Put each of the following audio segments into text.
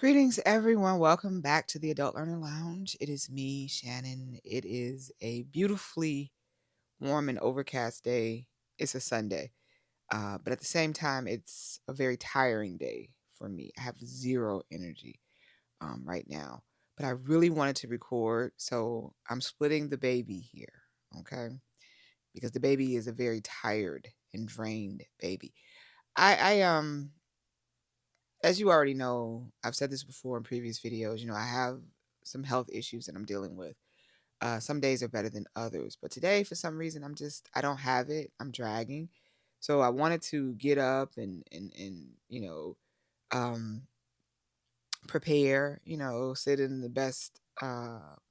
Greetings, everyone. Welcome back to the Adult Learner Lounge. It is me, Shannon. It is a beautifully warm and overcast day. It's a Sunday, but at the same time, it's a very tiring day for me. I have zero energy right now, but I really wanted to record, so I'm splitting the baby here, okay? Because the baby is a very tired and drained baby. I as you already know, I've said this before in previous videos, I have some health issues that I'm dealing with. Some days are better than others, but today, for some reason, I don't have it. I'm dragging. So I wanted to get up and um, prepare, sit in the best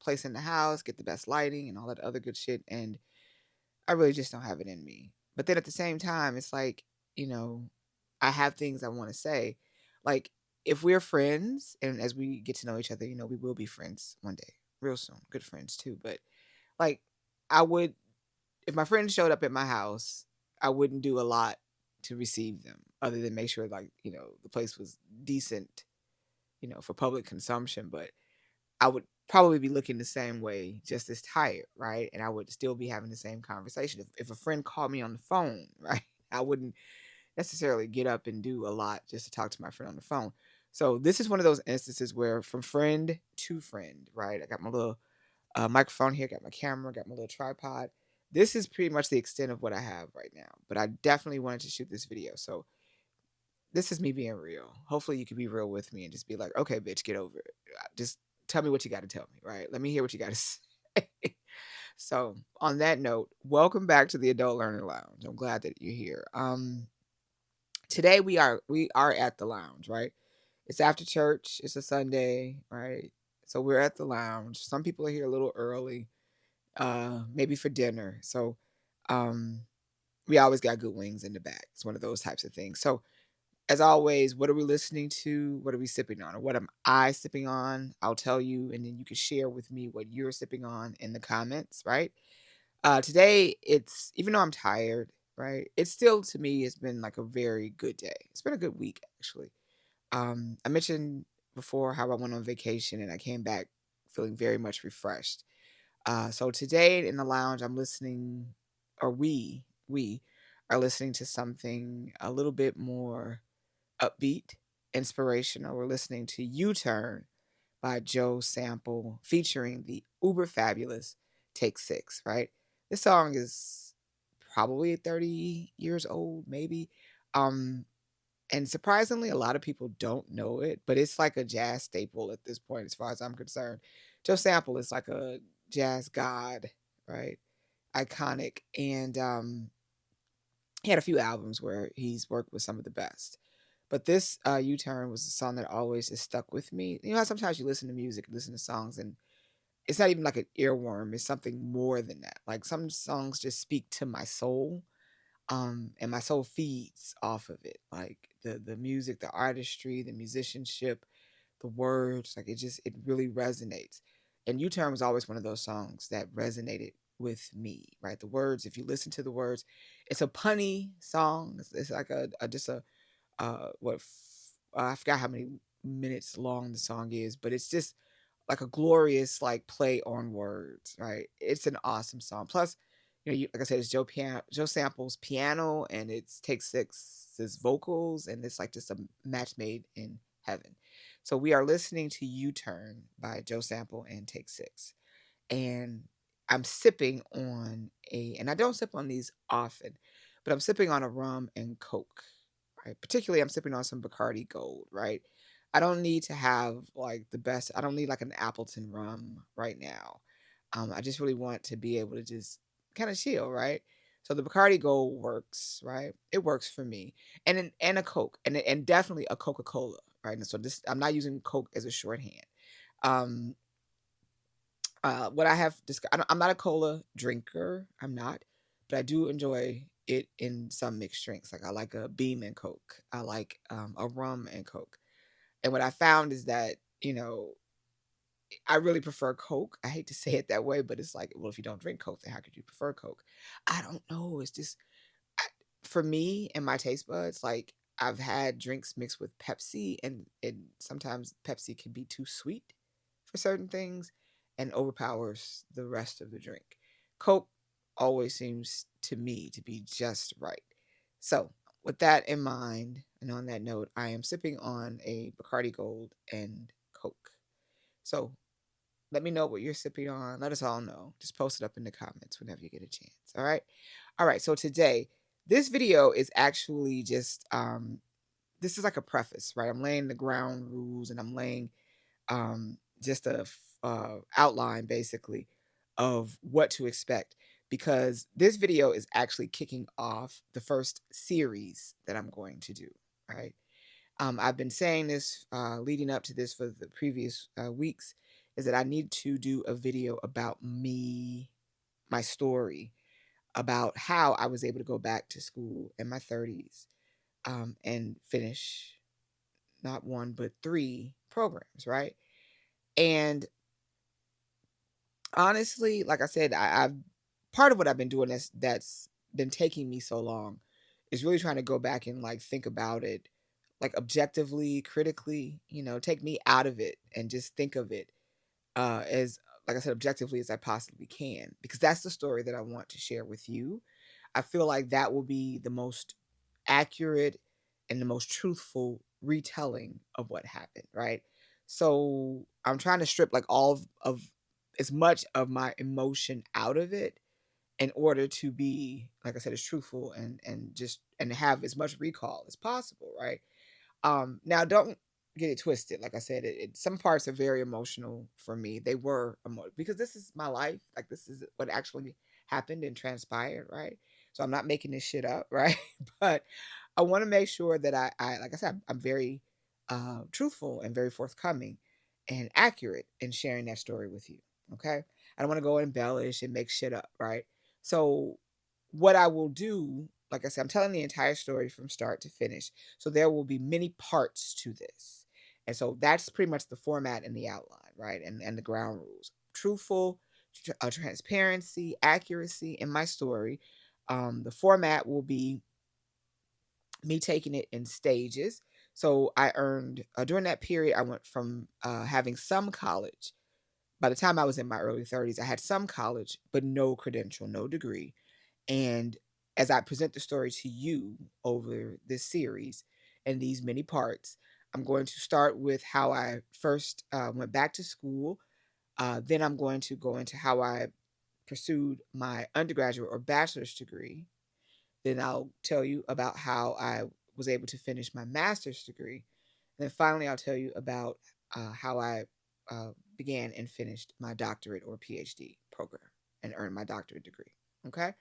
place in the house, get the best lighting and all that other good shit. And I really just don't have it in me. But then at the same time, it's like, you know, I have things I want to say. Like, if we're friends and as we get to know each other, we will be friends one day, real soon. Good friends too. But like, I would, if my friends showed up at my house, I wouldn't do a lot to receive them other than make sure, like, the place was decent, for public consumption. But I would probably be looking the same way, just as tired, right? And I would still be having the same conversation. If a friend called me on the phone, right, I wouldn't necessarily get up and do a lot just to talk to my friend on the phone. So this is one of those instances where from friend to friend, right? I got my little microphone here, got my camera, got my little tripod. This is pretty much the extent of what I have right now, but I definitely wanted to shoot this video. So this is me being real. Hopefully you can be real with me and just be like, okay, bitch, get over it. Just tell me what you got to tell me, right? Let me hear what you got to say. So on that note, welcome back to the Adult Learner Lounge. I'm glad that you're here. Today we are at the lounge, right? It's after church. It's a Sunday, right? So we're at the lounge. Some people are here a little early, maybe for dinner. So um, we always got good wings in the back. It's one of those types of things. So as always, what are we listening to? What are we sipping on? Or what am I sipping on? I'll tell you, and then you can share with me what you're sipping on in the comments, right? Today, it's even though I'm tired, right? It's still to me, it's been like a very good day. It's been a good week, actually. I mentioned before how I went on vacation and I came back feeling very much refreshed. So today in the lounge, I'm listening, or we are listening to something a little bit more upbeat, inspirational. We're listening to U Turn by Joe Sample featuring the uber fabulous Take Six, right? This song is probably 30 years old, maybe. Um, and surprisingly, a lot of people don't know it, but it's like a jazz staple at this point, as far as I'm concerned. Joe Sample is like a jazz god, right? Iconic. And he had a few albums where he's worked with some of the best. But this U-Turn was a song that always just stuck with me. You know how sometimes you listen to music, listen to songs, and it's not even like an earworm. It's something more than that. Like some songs just speak to my soul, and my soul feeds off of it. Like the music, the artistry, the musicianship, the words. Like it really resonates. And U-Turn was always one of those songs that resonated with me. Right, the words. If you listen to the words, it's a punny song. It's like a just a I forgot how many minutes long the song is, but it's just like a glorious like play on words, right? It's an awesome song. Plus, like I said, it's Joe Sample's piano, and it's Take Six's vocals, and it's like just a match made in heaven. So we are listening to U Turn by Joe Sample and Take Six, and I'm sipping on and I don't sip on these often, but I'm sipping on a rum and Coke, right? Particularly, I'm sipping on some Bacardi Gold, right? I don't need to have like the best, I don't need like an Appleton rum right now. I just really want to be able to just kind of chill, right? So the Bacardi Gold works, right? It works for me, and a Coke, and definitely a Coca Cola, right? And so this, I'm not using Coke as a shorthand. Um, what I have I'm not a cola drinker. I'm not, but I do enjoy it in some mixed drinks. Like I like a Beam and Coke. I like a rum and Coke. And what I found is that I really prefer Coke. I hate to say it that way, but it's like, well, if you don't drink Coke, then how could you prefer Coke? I don't know. It's just I, for me and my taste buds. Like I've had drinks mixed with Pepsi, and sometimes Pepsi can be too sweet for certain things and overpowers the rest of the drink. Coke always seems to me to be just right. So, with that in mind, and on that note, I am sipping on a Bacardi Gold and Coke. So, let me know what you're sipping on. Let us all know. Just post it up in the comments whenever you get a chance. All right. All right. So today, this video is actually just this is like a preface, right? I'm laying the ground rules and I'm laying just a outline basically of what to expect because this video is actually kicking off the first series that I'm going to do. Right. I've been saying this leading up to this for the previous weeks is that I need to do a video about me, my story, about how I was able to go back to school in my 30s and finish not one, but three programs, right? And honestly, like I said, I've part of what I've been doing that's been taking me so long is really trying to go back and like think about it like objectively, critically, take me out of it and just think of it as like I said, objectively as I possibly can, because that's the story that I want to share with you. I feel like that will be the most accurate and the most truthful retelling of what happened, right? So I'm trying to strip like all of as much of my emotion out of it in order to be, like I said, as truthful and just and have as much recall as possible, right? Now don't get it twisted. Like I said, some parts are very emotional for me. They were because this is my life. Like this is what actually happened and transpired, right? So I'm not making this shit up, right? But I want to make sure that I like I said, I'm very truthful and very forthcoming and accurate in sharing that story with you. Okay. I don't want to go embellish and make shit up, right? So what I will do, like I said, I'm telling the entire story from start to finish. So there will be many parts to this. And so that's pretty much the format and the outline, right? And the ground rules. Truthful, transparency, accuracy in my story. The format will be me taking it in stages. So I earned, during that period, I went from having some college. By the time I was in my early 30s, I had some college, but no credential, no degree. And as I present the story to you over this series and these many parts, I'm going to start with how I first went back to school. Then I'm going to go into how I pursued my undergraduate or bachelor's degree. Then I'll tell you about how I was able to finish my master's degree. And then finally, I'll tell you about how I began and finished my doctorate or PhD program and earned my doctorate degree. Okay.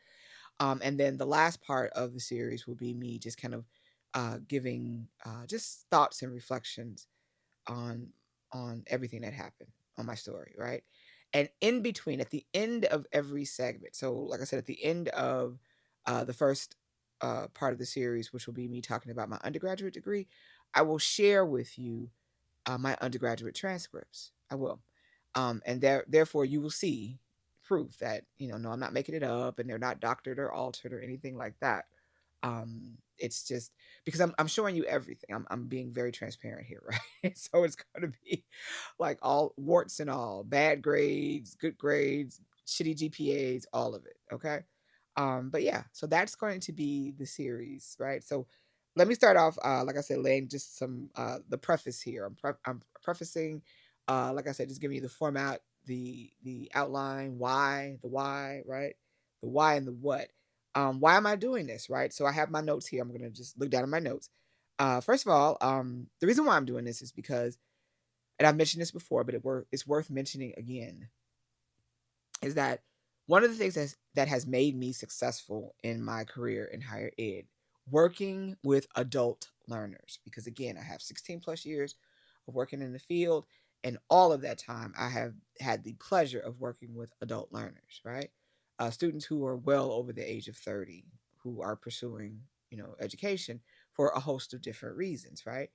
And then the last part of the series will be me just kind of giving just thoughts and reflections on everything that happened on my story, right? And in between, at the end of every segment, so like I said, at the end of the first part of the series, which will be me talking about my undergraduate degree, I will share with you my undergraduate transcripts. I will. And therefore, you will see proof that, no, I'm not making it up and they're not doctored or altered or anything like that. It's just because I'm showing you everything. I'm being very transparent here, right? So it's going to be like all warts and all, bad grades, good grades, shitty GPAs, all of it. Okay. But yeah, so that's going to be the series, right? So let me start off, like I said, laying just some the preface here. I'm prefacing, like I said, just giving you the format, the outline, why, right? The why and the what. Why am I doing this, right? So I have my notes here. I'm gonna just look down at my notes. First of all, the reason why I'm doing this is because, and I've mentioned this before, but it's worth mentioning again, is that one of the things that has made me successful in my career in higher ed, working with adult learners, because again, I have 16 plus years of working in the field, and all of that time I have had the pleasure of working with adult learners, right? Students who are well over the age of 30, who are pursuing, education for a host of different reasons, right?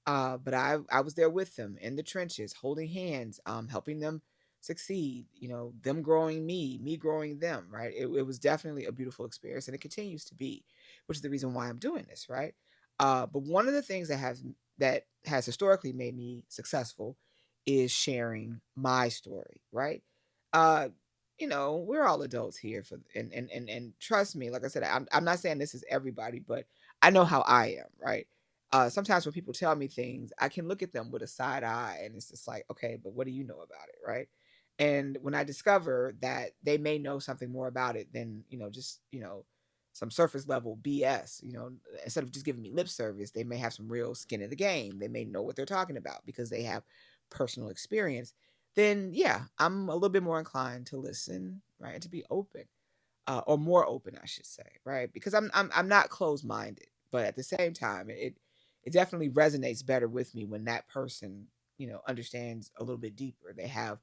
But I was there with them in the trenches, holding hands, helping them succeed, them growing me growing them, right? It was definitely a beautiful experience and it continues to be, which is the reason why I'm doing this, right? But one of the things that has historically made me successful is sharing my story, right? Uh, we're all adults here and trust me, like I said, I'm not saying this is everybody, but I know how I am, right? Sometimes when people tell me things, I can look at them with a side eye and it's just like, okay, but what do you know about it, right? And when I discover that they may know something more about it than, just, some surface level BS, instead of just giving me lip service, they may have some real skin in the game. They may know what they're talking about because they have personal experience. Then, yeah, I'm a little bit more inclined to listen, right? And to be open, or more open, I should say, right? Because I'm not closed minded, but at the same time, it definitely resonates better with me when that person, understands a little bit deeper. They have,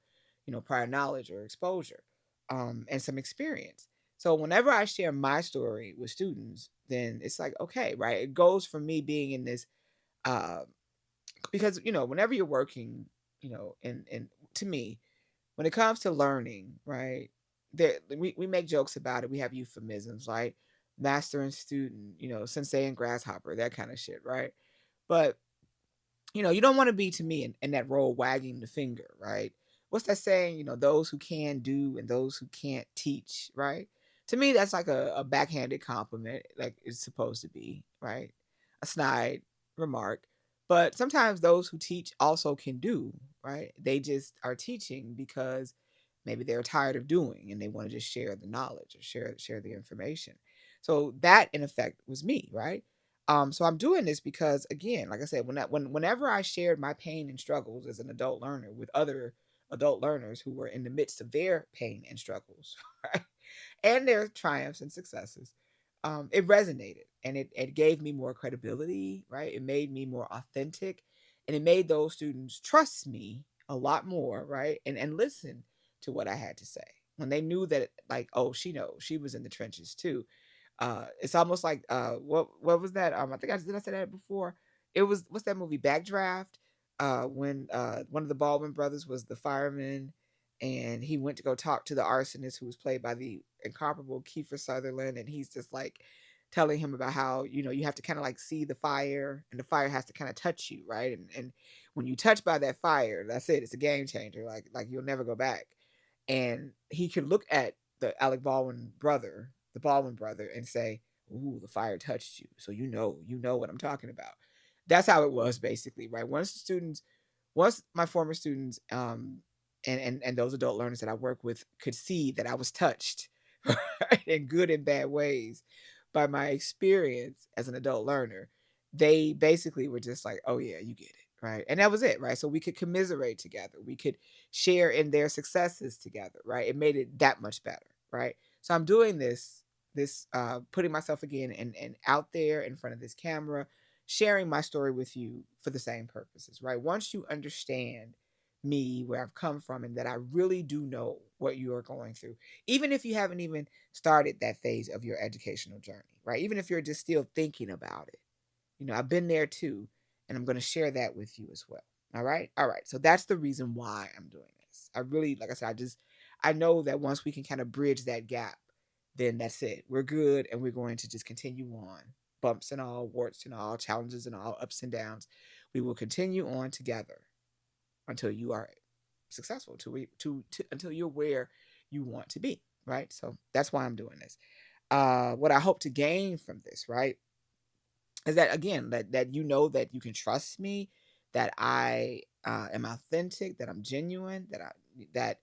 prior knowledge or exposure, and some experience. So whenever I share my story with students, then it's like, okay, right? It goes from me being in this, uh, because whenever you're working, and to me, when it comes to learning, right? We make jokes about it. We have euphemisms like master and student, sensei and grasshopper, that kind of shit, right? But you don't want to be to me in that role wagging the finger, right? What's that saying? Those who can do and those who can't teach, right? To me, that's like a backhanded compliment, like it's supposed to be, right? A snide remark. But sometimes those who teach also can do, right? They just are teaching because maybe they're tired of doing and they want to just share the knowledge or share the information. So that in effect was me, right? So I'm doing this because, again, like I said, whenever I shared my pain and struggles as an adult learner with other adult learners who were in the midst of their pain and struggles, right, and their triumphs and successes, it resonated and it gave me more credibility, right? It made me more authentic, and it made those students trust me a lot more, right? And listen to what I had to say when they knew that, like, oh, she knows, she was in the trenches too. It's almost like, what was that? I think I say that before. It was, what's that movie, Backdraft? When one of the Baldwin brothers was the fireman, and he went to go talk to the arsonist who was played by the incomparable Kiefer Sutherland, and he's just like telling him about how you have to kind of like see the fire, and the fire has to kind of touch you, right? And when you touch by that fire, that's it. It's a game changer. Like you'll never go back. And he could look at the Baldwin brother, and say, "Ooh, the fire touched you, so you know what I'm talking about." That's how it was basically, right? Once my former students, and those adult learners that I work with could see that I was touched, right, in good and bad ways by my experience as an adult learner, they basically were just like, "Oh yeah, you get it." Right. And that was it. Right. So we could commiserate together. We could share in their successes together. Right. It made it that much better. Right. So I'm doing putting myself again and out there in front of this camera, sharing my story with you for the same purposes. Right. Once you understand me, where I've come from, and that I really do know what you are going through, even if you haven't even started that phase of your educational journey, right? Even if you're just still thinking about it, I've been there too, and I'm going to share that with you as well. All right. All right. So that's the reason why I'm doing this. I really, like I said, I know that once we can kind of bridge that gap, then that's it. We're good, and we're going to just continue on. Bumps and all, warts and all, challenges and all, ups and downs. We will continue on together until you are successful, until you're where you want to be, right? So that's why I'm doing this. What I hope to gain from this, right, is that, again, that that you can trust me, that I am authentic, that I'm genuine, that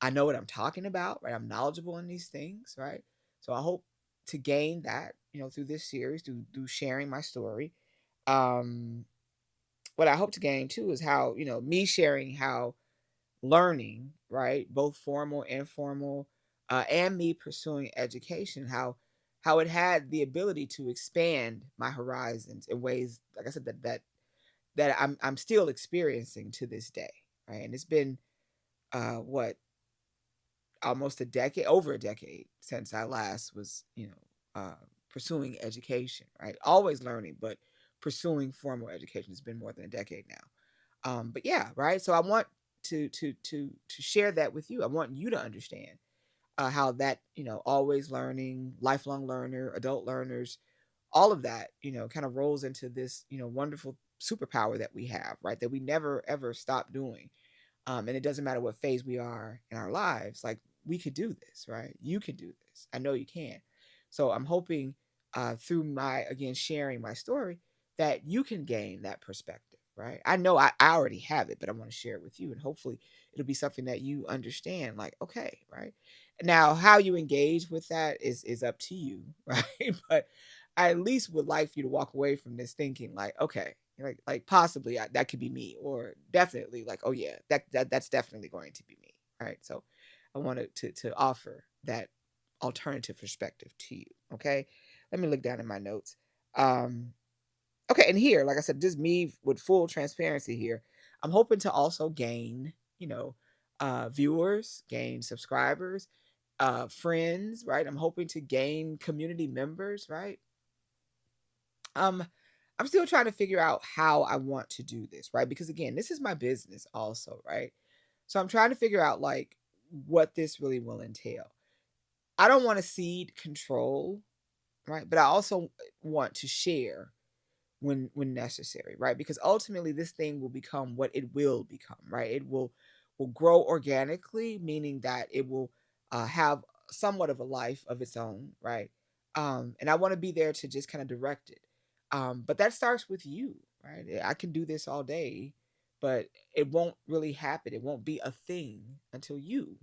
I know what I'm talking about, right? I'm knowledgeable in these things, right? So I hope to gain that, through this series, through sharing my story. Um, what I hope to gain too is how, me sharing how learning, right, both formal, informal, and me pursuing education, how it had the ability to expand my horizons in ways, like I said, that I'm still experiencing to this day, right? And it's been what, almost a decade, over a decade, since I last was, pursuing education, right? Always learning, but pursuing formal education has been more than a decade now. But yeah, right. So I want to share that with you. I want you to understand how that, always learning, lifelong learner, adult learners, all of that, kind of rolls into this, wonderful superpower that we have, right? That we never ever stop doing. And it doesn't matter what phase we are in our lives, like we could do this, right? You can do this. I know you can. So I'm hoping through my, again, sharing my story, that you can gain that perspective, right? I know I already have it, but I want to share it with you. And hopefully it'll be something that you understand, like, okay, right? Now, how you engage with that is up to you, right? But I at least would like for you to walk away from this thinking like, okay, like possibly that could be me, or definitely like, oh yeah, that's definitely going to be me, right? So I wanted to offer that alternative perspective to you. Okay, let me look down in my notes. um okay, and here, like I said, just me with full transparency here, I'm hoping to also gain, viewers, gain subscribers, friends, right? I'm hoping to gain community members, right? um I'm still trying to figure out how I want to do this, right? Because again, this is my business also, right? So I'm trying to figure out like what this really will entail. I don't want to cede control, right? But I also want to share when necessary, right? Because ultimately this thing will become what it will become, right? It will grow organically, meaning that it will have somewhat of a life of its own, right? And I want to be there to just kind of direct it. But that starts with you, right? I can do this all day, but it won't really happen. It won't be a thing until you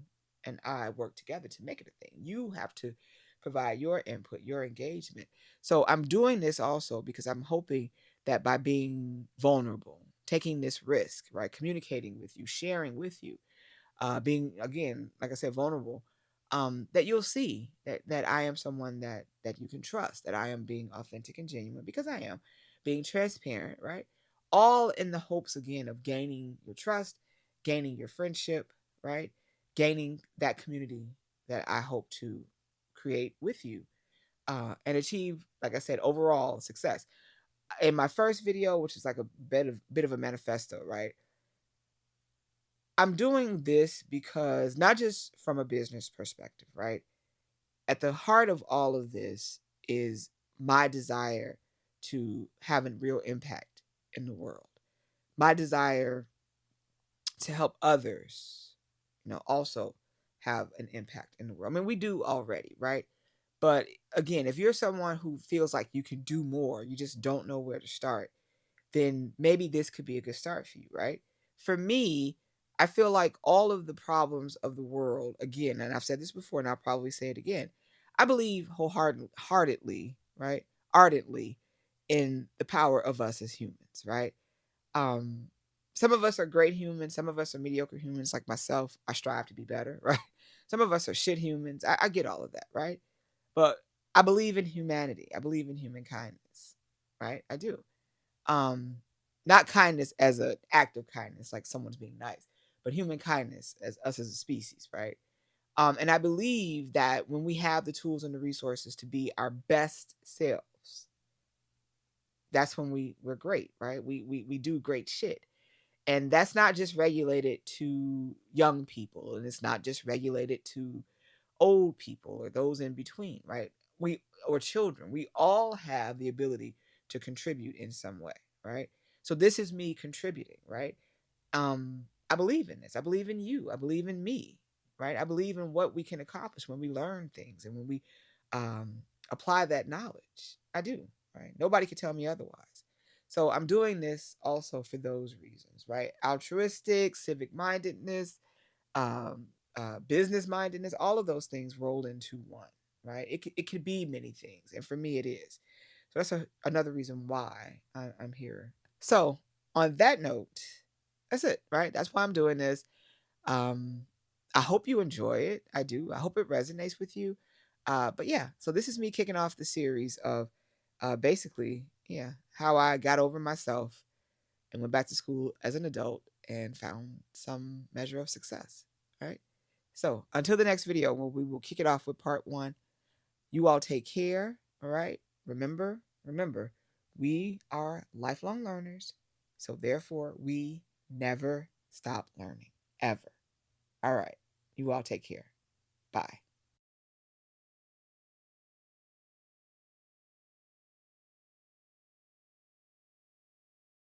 and I work together to make it a thing. You have to provide your input, your engagement. So I'm doing this also because I'm hoping that by being vulnerable, taking this risk, right, communicating with you, sharing with you, being, again, like I said, vulnerable, that you'll see that I am someone that you can trust, that I am being authentic and genuine, because I am being transparent, right? All in the hopes, again, of gaining your trust, gaining your friendship, right? Gaining that community that I hope to create with you, and achieve, like I said, overall success. In my first video, which is like a bit of a manifesto, right? I'm doing this because not just from a business perspective, right? At the heart of all of this is my desire to have a real impact in the world. My desire to help others, also have an impact in the world. I mean, we do already, right? But again, if you're someone who feels like you can do more, you just don't know where to start, then maybe this could be a good start for you, right? For me, I feel like all of the problems of the world, again, and I've said this before and I'll probably say it again, I believe wholeheartedly, right? Ardently in the power of us as humans, right? Um, some of us are great humans, some of us are mediocre humans, like myself. I strive to be better, right? Some of us are shit humans. I get all of that, right? But I believe in humanity. I believe in human kindness, right? I do. Um, Not kindness as an act of kindness, like someone's being nice, but human kindness as us as a species, right? And I believe that when we have the tools and the resources to be our best selves, that's when we're great, right? We do great shit. And that's not just regulated to young people, and it's not just regulated to old people or those in between, right? We or children, we all have the ability to contribute in some way, right? So this is me contributing, right? I believe in this. I believe in you. I believe in me, right? I believe in what we can accomplish when we learn things and when we um, apply that knowledge. I do, right? Nobody can tell me otherwise. So I'm doing this also for those reasons, right? Altruistic, civic mindedness, um, business mindedness, all of those things rolled into one, right? It could be many things. And for me, it is. So that's another reason why I'm here. So on that note, that's it, right? That's why I'm doing this. Um, I hope you enjoy it. I do. I hope it resonates with you. But yeah, so this is me kicking off the series of basically, yeah, how I got over myself and went back to school as an adult and found some measure of success. Right. So until the next video, where we will kick it off with part one, you all take care. All right. Remember, we are lifelong learners. So therefore, we never stop learning ever. All right. You all take care. Bye.